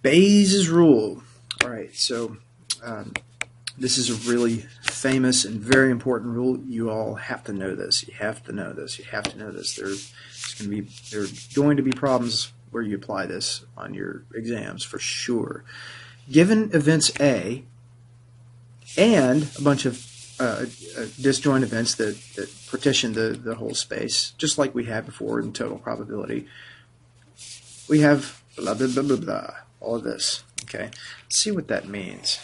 Bayes' rule. All right, so this is a really famous and very important rule. You all have to know this. You have to know this. You have to know this. There are going to be problems where you apply this on your exams for sure. Given events A and a bunch of disjoint events that partition the whole space, just like we had before in total probability, we have blah, blah, blah, blah, blah, all of this. Okay, let's see what that means.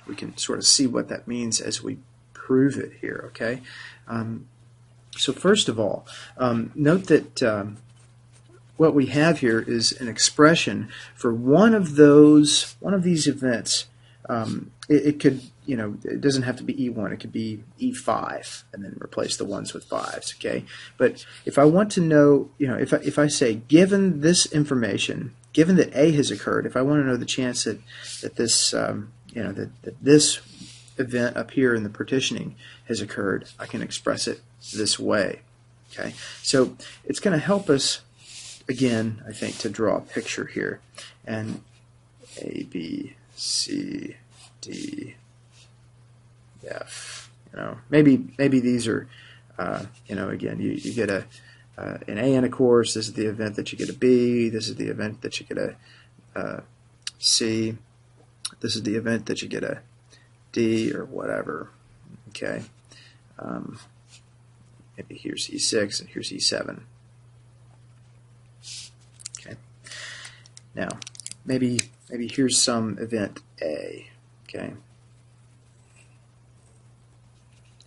We can sort of see what that means as we prove it here. Okay, so first of all, note that what we have here is an expression for one of these events. It could, it doesn't have to be E1. It could be E5, and then replace the ones with fives. Okay, but if I want to know, if I say given this information, given that A has occurred, if I want to know the chance that this that this event up here in the partitioning has occurred, I can express it this way. Okay, so it's going to help us again, I think, to draw a picture here, and A, B, C, D, F. Maybe these are, again, you get an A in a course. This is the event that you get a B. This is the event that you get a C. This is the event that you get a D or whatever. Okay. Maybe here's E6 and here's E7. Okay. Now, maybe here's some event A. Okay.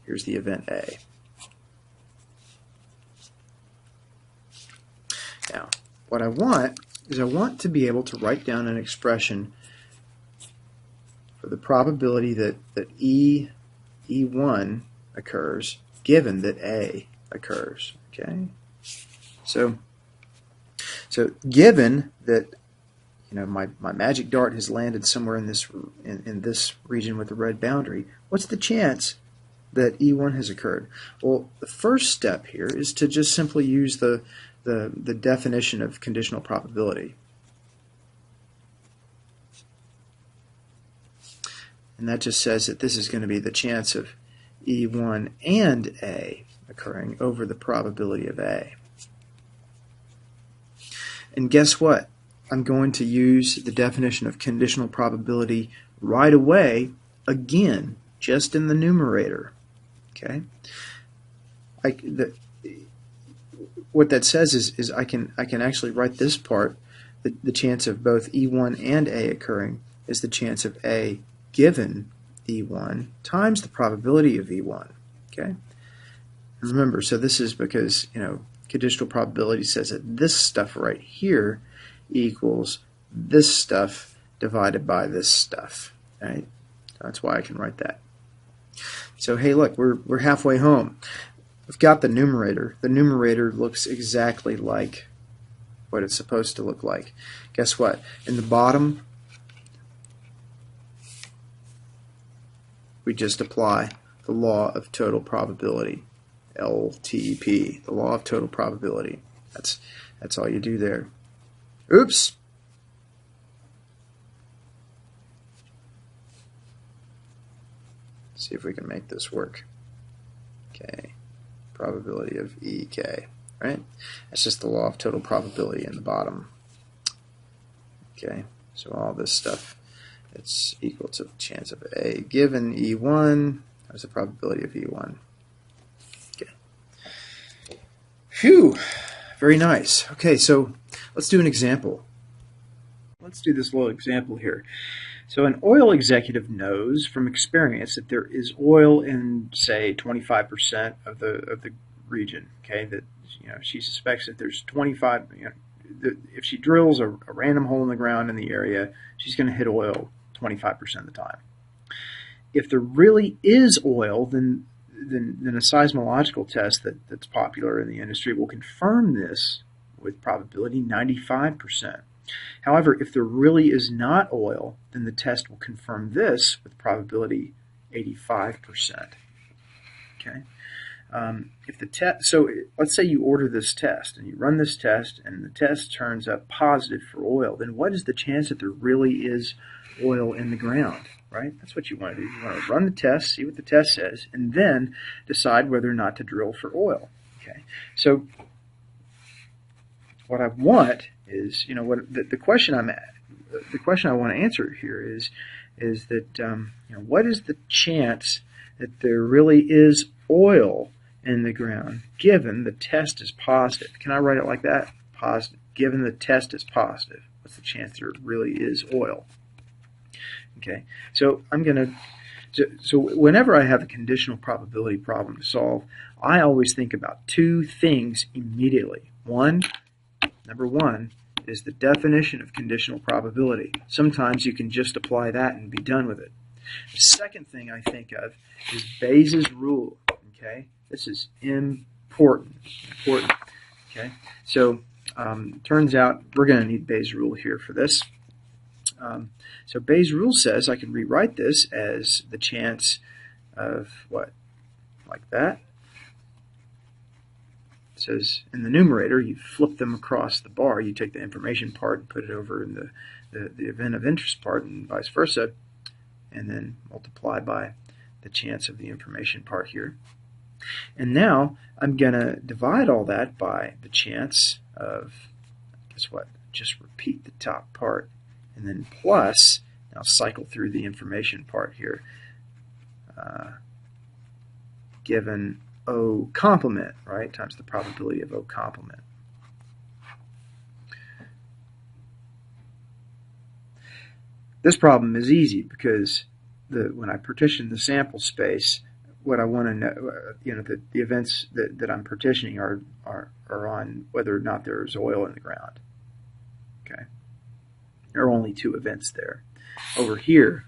Here's the event A. Now, what I want is I want to be able to write down an expression for the probability that E1 occurs given that A occurs. Okay. So given that my magic dart has landed somewhere in this region with the red boundary, what's the chance that E1 has occurred? Well, the first step here is to just simply use the definition of conditional probability. And that just says that this is going to be the chance of E1 and A occurring over the probability of A. And guess what? I'm going to use the definition of conditional probability right away, again, just in the numerator. Okay? What that says is I can actually write this part, the chance of both E1 and A occurring is the chance of A given E1 times the probability of E1. Okay? Remember, so this is because, conditional probability says that this stuff right here equals this stuff divided by this stuff. Right? That's why I can write that. So hey, look, we're halfway home. We've got the numerator. The numerator looks exactly like what it's supposed to look like. Guess what? In the bottom, we just apply the law of total probability, LTP, the law of total probability. That's all you do there. Oops. See if we can make this work. Okay. Probability of EK, right? That's just the law of total probability in the bottom. Okay. So all this stuff, it's equal to the chance of A given E1. There's the probability of E1. Okay. Phew. Very nice. Okay, so let's do an example. Let's do this little example here. So an oil executive knows from experience that there is oil in, say, 25% of the region. Okay, that she suspects that there's 25. If she drills a random hole in the ground in the area, she's going to hit oil 25% of the time. If there really is oil, then a seismological test that's popular in the industry will confirm this with probability 95%. However, if there really is not oil, then the test will confirm this with probability 85%. Okay. if the test, so let's say you order this test and you run this test and the test turns up positive for oil, then what is the chance that there really is oil in the ground, right? That's what you want to do. You want to run the test, see what the test says, and then decide whether or not to drill for oil. Okay, so what I want is, what the question the question I want to answer here is that what is the chance that there really is oil in the ground given the test is positive? Can I write it like that? Positive. Given the test is positive, what's the chance there really is oil? Okay, so so whenever I have a conditional probability problem to solve, I always think about two things immediately. Number one is the definition of conditional probability. Sometimes you can just apply that and be done with it. The second thing I think of is Bayes' rule. Okay, this is important. Okay, so turns out we're going to need Bayes' rule here for this. So Bayes' rule says I can rewrite this as the chance of what? Like that. It says in the numerator, you flip them across the bar. You take the information part and put it over in the event of interest part and vice versa, and then multiply by the chance of the information part here. And now I'm going to divide all that by the chance of, guess what? Just repeat the top part. And then plus, now cycle through the information part here, given O complement, right, times the probability of O complement. This problem is easy because when I partition the sample space, what I want to know, the events that I'm partitioning are on whether or not there's oil in the ground. Okay. There are only two events there. Over here,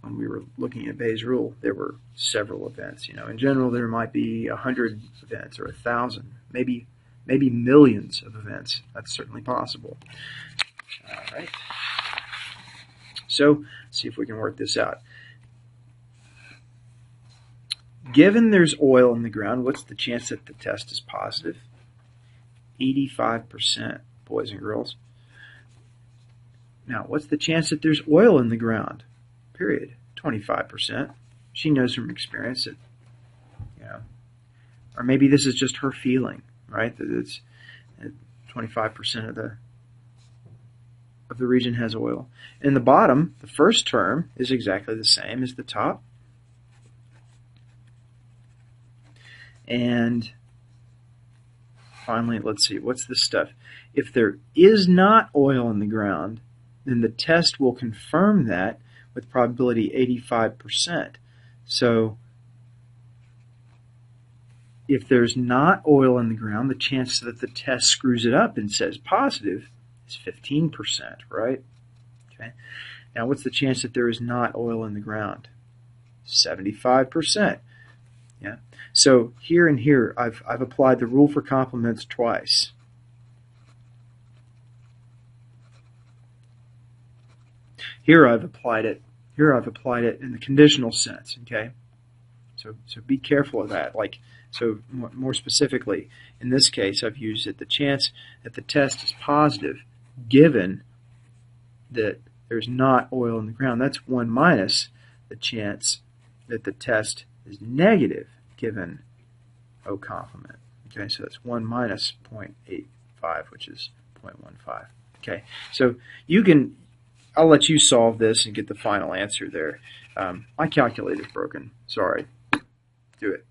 when we were looking at Bayes' rule, there were several events. In general, there might be 100 events or 1,000, maybe millions of events. That's certainly possible. All right. So, let's see if we can work this out. Given there's oil in the ground, what's the chance that the test is positive? 85%, boys and girls. Now, what's the chance that there's oil in the ground? Period. 25%. She knows from experience that, or maybe this is just her feeling, right? That it's 25% of the region has oil. In the bottom, the first term is exactly the same as the top. And finally, let's see, what's this stuff? If there is not oil in the ground, then the test will confirm that with probability 85%. So if there's not oil in the ground, the chance that the test screws it up and says positive is 15%, right? Okay. Now what's the chance that there is not oil in the ground? 75%. Yeah. So here and here, I've applied the rule for complements twice. Here I've applied it in the conditional sense. Okay. So be careful of that. So more specifically, in this case, I've used it the chance that the test is positive, given that there's not oil in the ground. That's 1 minus the chance that the test is negative given O complement. Okay, so that's 1 minus 0.85, which is 0.15. Okay, so I'll let you solve this and get the final answer there. My calculator's broken. Sorry. Do it.